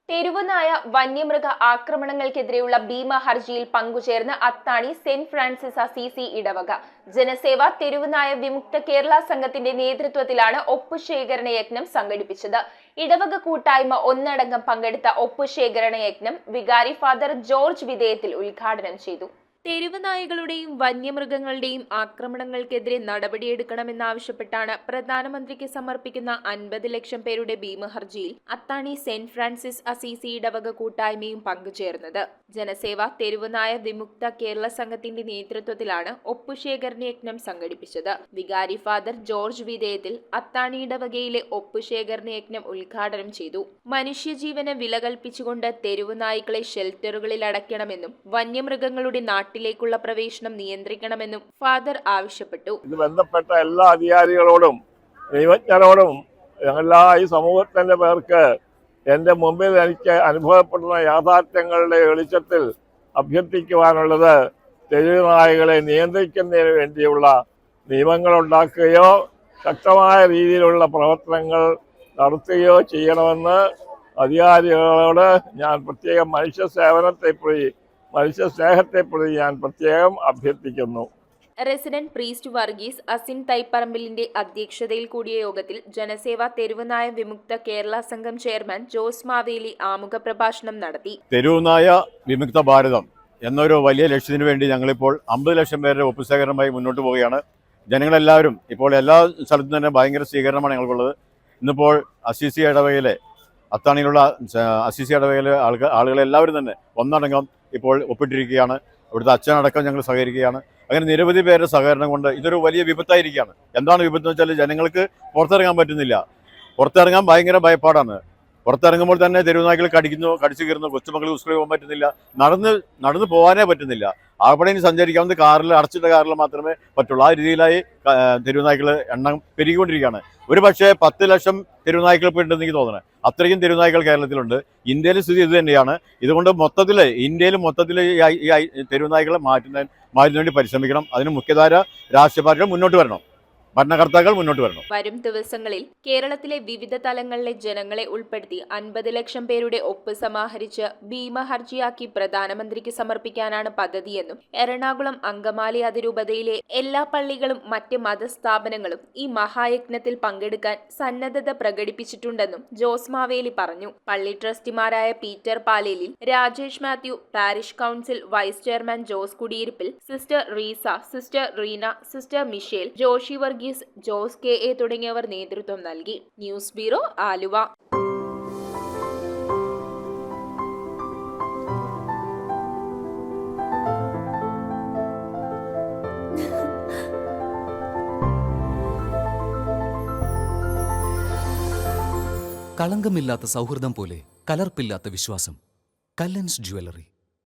തെരുവുനായ വന്യമൃഗ ആക്രമണങ്ങൾക്കെതിരെയുള്ള ഭീമ ഹർജിയിൽ പങ്കുചേർന്ന് അത്താണി സെന്റ് ഫ്രാൻസിസ് അസീസി ഇടവക ജനസേവ തെരുവുനായ വിമുക്ത കേരള സംഘത്തിന്റെ നേതൃത്വത്തിലാണ് ഒപ്പുശേഖരണ യജ്ഞം സംഘടിപ്പിച്ചത്. ഇടവക കൂട്ടായ്മ ഒന്നടങ്കം പങ്കെടുത്ത ഒപ്പുശേഖരണ യജ്ഞം വികാരി ഫാദർ ജോർജ് വിധേയത്തിൽ ഉദ്ഘാടനം ചെയ്തു. തെരുവ് നായകളുടെയും വന്യമൃഗങ്ങളുടെയും ആക്രമണങ്ങൾക്കെതിരെ നടപടിയെടുക്കണമെന്നാവശ്യപ്പെട്ടാണ് പ്രധാനമന്ത്രിക്ക് സമർപ്പിക്കുന്ന 50 ലക്ഷം പേരുടെ ഭീമഹർജിയിൽ അത്താണി സെന്റ് ഫ്രാൻസിസ് അസീസി ഇടവക കൂട്ടായ്മയും പങ്കുചേർന്നത്. ജനസേവ തെരുവുനായ വിമുക്ത കേരള സംഘത്തിന്റെ നേതൃത്വത്തിലാണ് ഒപ്പുശേഖരണ യജ്ഞം സംഘടിപ്പിച്ചത്. വികാരി ഫാദർ ജോർജ് വിധേയത്തിൽ അത്താണി ഇടവകയിലെ ഒപ്പുശേഖരണ യജ്ഞം ഉദ്ഘാടനം ചെയ്തു. മനുഷ്യജീവന് വില കൽപ്പിച്ചുകൊണ്ട് തെരുവ് നായ്ക്കളെ ഷെൽട്ടറുകളിൽ അടയ്ക്കണമെന്നും വന്യമൃഗങ്ങളുടെ നാട്ടിലേക്കുള്ള പ്രവേശനം നിയന്ത്രിക്കണമെന്നും ഫാദർ ആവശ്യപ്പെട്ടു. ഇത് ബന്ധപ്പെട്ട എല്ലാ അധികാരികളോടും നിയമജ്ഞരോടും എല്ലാ ഈ സമൂഹത്തിന്റെ പേർക്ക് എൻ്റെ മുമ്പിൽ എനിക്ക് അനുഭവപ്പെടുന്ന യാഥാർത്ഥ്യങ്ങളുടെ വെളിച്ചത്തിൽ അഭ്യർത്ഥിക്കുവാനുള്ളത് തെരുവ് നായകളെ നിയന്ത്രിക്കുന്നതിന് വേണ്ടിയുള്ള നിയമങ്ങൾ ഉണ്ടാക്കുകയോ ശക്തമായ രീതിയിലുള്ള പ്രവർത്തനങ്ങൾ നടത്തുകയോ ചെയ്യണമെന്ന് അധികാരികളോട് ഞാൻ പ്രത്യേകം മനുഷ്യ സ്നേഹത്തെപ്രതി ഞാൻ പ്രത്യേകം അഭ്യർത്ഥിക്കുന്നു. റെസിഡന്റ് പ്രീസ്റ്റ് വർഗീസ് അസിൻ തൈപ്പറമ്പിലിന്റെ അധ്യക്ഷതയിൽ കൂടിയ യോഗത്തിൽ ജനസേവ തെരുവുനായ വിമുക്ത കേരള സംഘം ചെയർമാൻ ജോസ് മാവേലി ആമുഖ പ്രഭാഷണം നടത്തി. തെരുവുനായ വിമുക്ത ഭാരതം എന്നൊരു വലിയ ലക്ഷ്യത്തിനു വേണ്ടി ഞങ്ങളിപ്പോൾ 50 ലക്ഷം പേരുടെ ഒപ്പുശേഖരണമായി മുന്നോട്ട് പോവുകയാണ്. ജനങ്ങളെല്ലാവരും ഇപ്പോൾ എല്ലാ സ്ഥലത്തും തന്നെ ഭയങ്കര സ്വീകരണമാണ് ഞങ്ങൾക്കുള്ളത്. ഇന്നിപ്പോൾ അസീസി ഇടവകയിലെ അത്താണിയിലുള്ള അസീസി ഇടവകയിലെ ആളുകളെല്ലാവരും തന്നെ ഒന്നടങ്കം ഇപ്പോൾ ഒപ്പിട്ടിരിക്കുകയാണ്. ഇവിടുത്തെ അച്ഛനടക്കം ഞങ്ങൾ സഹകരിക്കുകയാണ്. അങ്ങനെ നിരവധി പേരുടെ സഹകരണം കൊണ്ട് ഇതൊരു വലിയ വിപത്തായിരിക്കുകയാണ്. എന്താണ് വിപത്ത് എന്ന് വെച്ചാൽ ജനങ്ങൾക്ക് പുറത്തിറങ്ങാൻ പറ്റുന്നില്ല. പുറത്തിറങ്ങാൻ ഭയങ്കര ഭയപ്പാടാണ്. പുറത്തിറങ്ങുമ്പോൾ തന്നെ തെരുവുനായ്ക്കൾ കടിച്ചു കയറുന്നു. കൊച്ചുമക്കൾ സ്കൂളിൽ പോകാൻ പറ്റുന്നില്ല. നടന്നു പോകാനേ പറ്റുന്നില്ല. അവിടെ ഇനി സഞ്ചരിക്കാവുന്ന കാറിൽ, അടച്ചിട്ട കാറിൽ മാത്രമേ പറ്റുള്ളൂ. ആ രീതിയിലായി തെരുവുനായ്ക്കൾ എണ്ണം പെരുകിക്കൊണ്ടിരിക്കുകയാണ്. ഒരു പക്ഷേ 10 ലക്ഷം തെരുവുനായ്ക്കൾ ഇപ്പോൾ ഉണ്ടെന്ന് എനിക്ക് തോന്നുന്നത്. അത്രയും തെരുവുനായ്ക്കൾ കേരളത്തിലുണ്ട്. ഇന്ത്യയിലെ സ്ഥിതി ഇത് തന്നെയാണ്. ഇതുകൊണ്ട് ഇന്ത്യയിൽ മൊത്തത്തിൽ ഈ തെരുവുനായ്ക്കളെ മാറ്റുന്നതിന് വേണ്ടി പരിശ്രമിക്കണം. അതിന് മുഖ്യധാര രാഷ്ട്രീയ പാർട്ടികൾ മുന്നോട്ട് വരണം. ഭരണകർത്താക്കൾ മുന്നോട്ട് വരണം. വരും ദിവസങ്ങളിൽ കേരളത്തിലെ വിവിധ തലങ്ങളിലെ ജനങ്ങളെ ഉൾപ്പെടുത്തി 50 ലക്ഷം പേരുടെ ഒപ്പ് സമാഹരിച്ച് ഭീമ ഹർജിയാക്കി പ്രധാനമന്ത്രിക്ക് സമർപ്പിക്കാനാണ് പദ്ധതിയെന്നും എറണാകുളം അങ്കമാലി അതിരൂപതയിലെ എല്ലാ പള്ളികളും മറ്റ് മതസ്ഥാപനങ്ങളും ഈ മഹായജ്ഞത്തിൽ പങ്കെടുക്കാൻ സന്നദ്ധത പ്രകടിപ്പിച്ചിട്ടുണ്ടെന്നും ജോസ് മാവേലി പറഞ്ഞു. പള്ളി ട്രസ്റ്റിമാരായ Peter Palelil, Rajesh Mathew, parish council vice chairman Jose Kudiyirippil, sister Reesa, sister Reena, sister Michelle, Joshy Varghese, Jose KA. തുടങ്ങിയവർ നേതൃത്വം നൽകി. News bureau, Aluva. കളങ്കമില്ലാത്ത സൗഹൃദം പോലെ കലർപ്പില്ലാത്ത വിശ്വാസം. കല്ലൻസ് ജ്വല്ലറി.